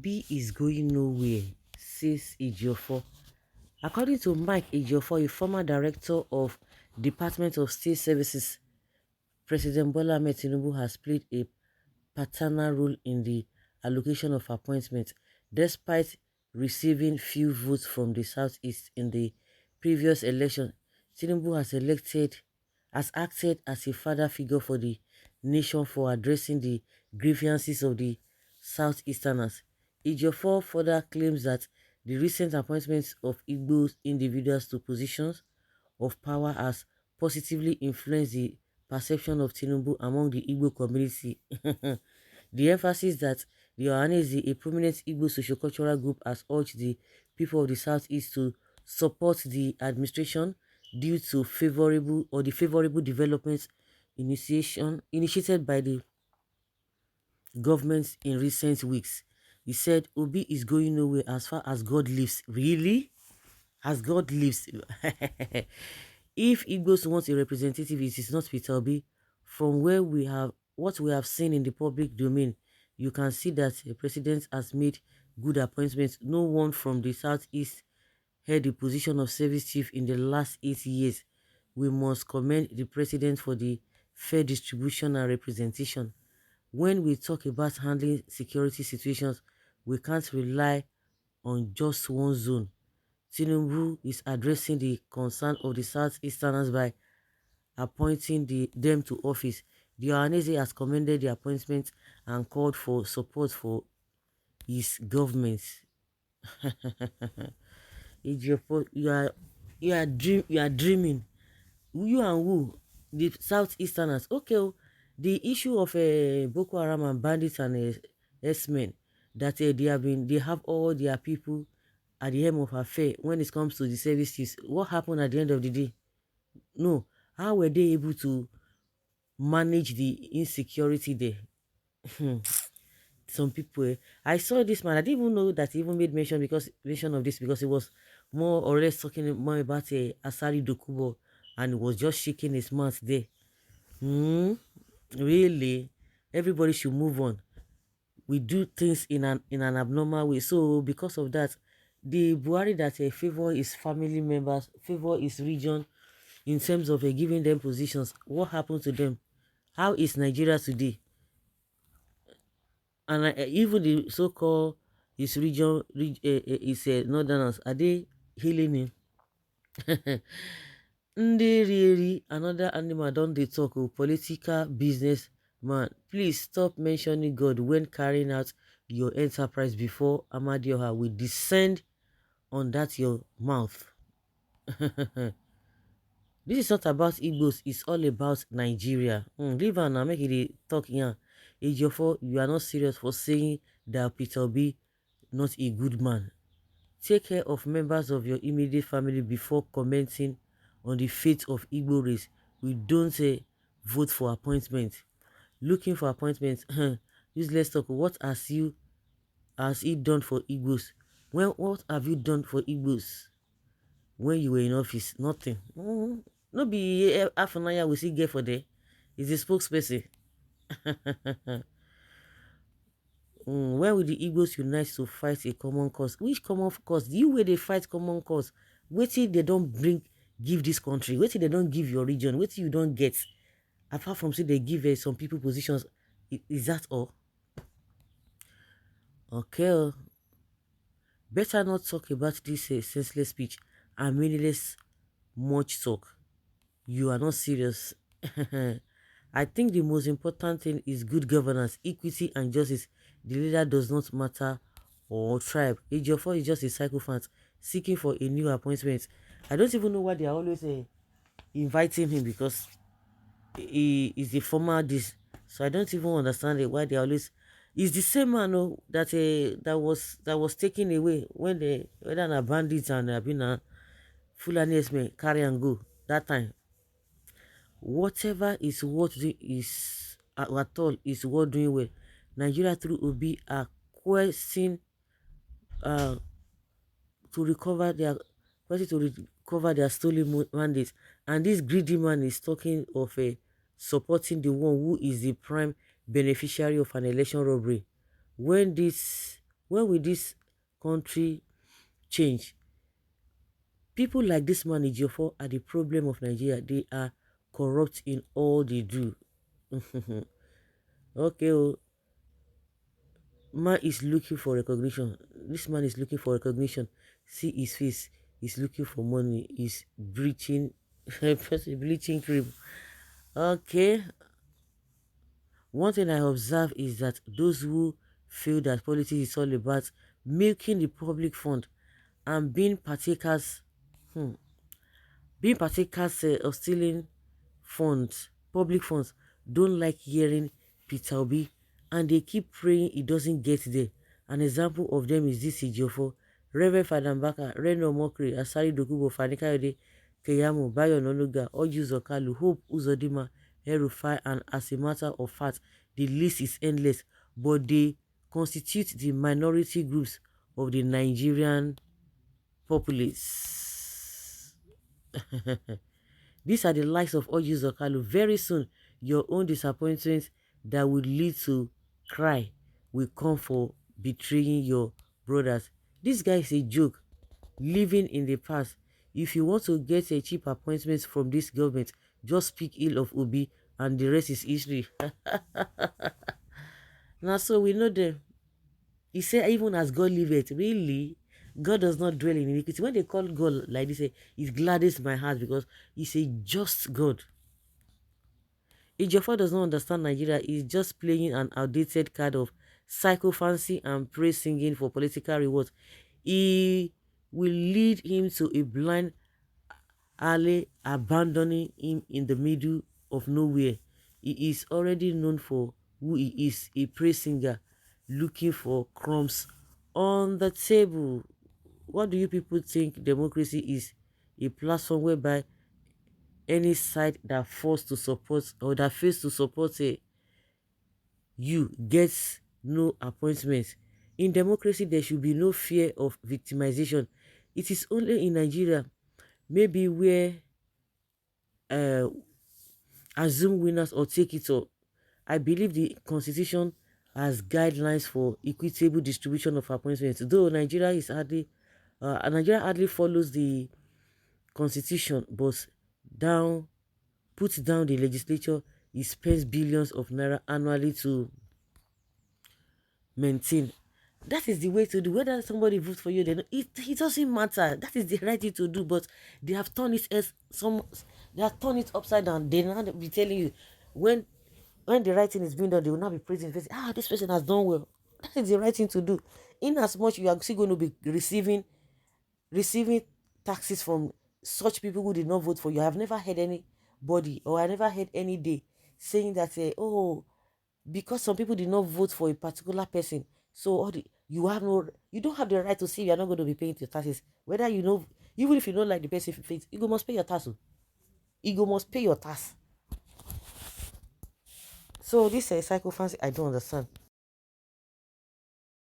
Obi is going nowhere, says Ejiofor. According to Mike Ejiofor, a former director of Department of State Services, President Bola Ahmed Tinubu has played a paternal role in the allocation of appointments, despite receiving few votes from the Southeast in the previous election. Tinubu has acted as a father figure for the nation for addressing the grievances of the Southeasterners. Ejiofor further claims that the recent appointments of Igbo individuals to positions of power has positively influenced the perception of Tinubu among the Igbo community. The emphasis that the Ohanese, a prominent Igbo sociocultural group, has urged the people of the Southeast to support the administration due to favorable developments initiated by the government in recent weeks. He said Obi is going nowhere as far as God lives. Really? As God lives. If Igbos want a representative, it is not Peter Obi. From what we have seen in the public domain, you can see that the president has made good appointments. No one from the Southeast held the position of service chief in the last 8 years. We must commend the president for the fair distribution and representation. When we talk about handling security situations, we can't rely on just one zone. Tinubu is addressing the concern of the Southeasterners by appointing them to office. The Ohanese has commended the appointment and called for support for his government. Ejiofor, you are dreaming. You and who? The Southeasterners. Okay, oh, the issue of Boko Haram and bandits and S-men that they have all their people at the helm of affair when it comes to the services. What happened at the end of the day? No. How were they able to manage the insecurity there? Some people, I saw this man. I didn't even know that he even made mention of this because it was more or less talking more about Asari Dokubo, and he was just shaking his mouth there. Really? Everybody should move on. We do things in an abnormal way. So because of that, the Buhari that favor his family members, favor his region in terms of giving them positions, what happened to them? How is Nigeria today? And even the so-called his region, is northerners, are they healing him? Really, another animal don't they talk of political business man. Please stop mentioning God when carrying out your enterprise before Amadioha will descend on that your mouth. This is not about Igbos, it's all about Nigeria. Leave her now, make it a talk here. Ejiofor, you are not serious for saying that Peter B not a good man. Take care of members of your immediate family before commenting on the fate of Igbo race. We don't vote for appointment. Looking for appointments. Useless talk. What has he done for Igbos? What have you done for Igbos when you were in office? Nothing. No be half an hour we see get for there. He's a spokesperson. When will the Igbos unite to fight a common cause? Which common cause? You where they fight common cause? Wait till they don't give this country. Wait till they don't give your region. Wait till you don't get. Apart from say they give some people positions, is that all? Okay. Better not talk about this senseless speech and meaningless much talk. You are not serious. I think the most important thing is good governance, equity, and justice. The leader does not matter or tribe. Ejiofor is just a sycophant seeking for a new appointment. I don't even know why they are always inviting him because he is the former this. So I don't even understand why they are always. He's the same man that was taken away when they whether na bandits and been a Fulani men carry and go that time. Whatever is what is at all is what doing well. Nigeria through Obi are questing uh to recover their recover their stolen mandate, and this greedy man is talking of supporting the one who is the prime beneficiary of an election robbery. When this When will this country change? People like this man Ejiofor are the problem of Nigeria. They are corrupt in all they do. Okay, oh, man is looking for recognition. This man is looking for recognition. See his face. He's looking for money. He's breaching, bleaching cream. Okay. One thing I observe is that those who feel that politics is all about milking the public fund and hmm, being partakers of stealing funds, public funds, don't like hearing Peter Obi, and they keep praying it doesn't get there. An example of them is this Ejiofor, Reverend Father Mbaka, Reno Mokri, Asari Dokubo, Fanikayode, Keyamo, Bayo Nonuga, Oju Zokalu, Hope Uzodima, Erufai, and as a matter of fact, the list is endless, but they constitute the minority groups of the Nigerian populace. These are the likes of Oji Zokalu. Very soon, your own disappointment that will lead to cry will come for betraying your brothers. This guy is a joke, living in the past. If you want to get a cheap appointment from this government, just speak ill of Obi and the rest is history. Now, so we know them. He said, even as God liveth, really, God does not dwell in iniquity. When they call God like this, it gladdens my heart because he's a just God. Ejiofor does not understand Nigeria. He's just playing an outdated card of psychophancy and praise singing for political rewards. He will lead him to a blind alley, abandoning him in the middle of nowhere. He is already known for who he is, a praise singer looking for crumbs on the table. What do you people think democracy is? A platform whereby any side that forced to support or that fails to support you gets no appointment. In democracy, there should be no fear of victimization. It is only in Nigeria, maybe where uh, assume winners or take it all. I believe the constitution has guidelines for equitable distribution of appointments. Though Nigeria hardly follows the constitution, but down puts down the legislature. He spends billions of naira annually to maintain. That is the way to do. Whether somebody votes for you, then it doesn't matter. That is the right thing to do. But they have turned it as some. They have turned it upside down. They will not be telling you when the right thing is being done. They will not be praising. This person has done well. That is the right thing to do. In as much you are still going to be receiving taxes from such people who did not vote for you. I have never heard anybody, or I never heard any day saying that oh, because some people did not vote for a particular person, so you don't have the right to say you are not going to be paying your taxes. Whether you know, even if you don't like the person, you must pay your tax. You must pay your tax. So this psychophancy, I don't understand.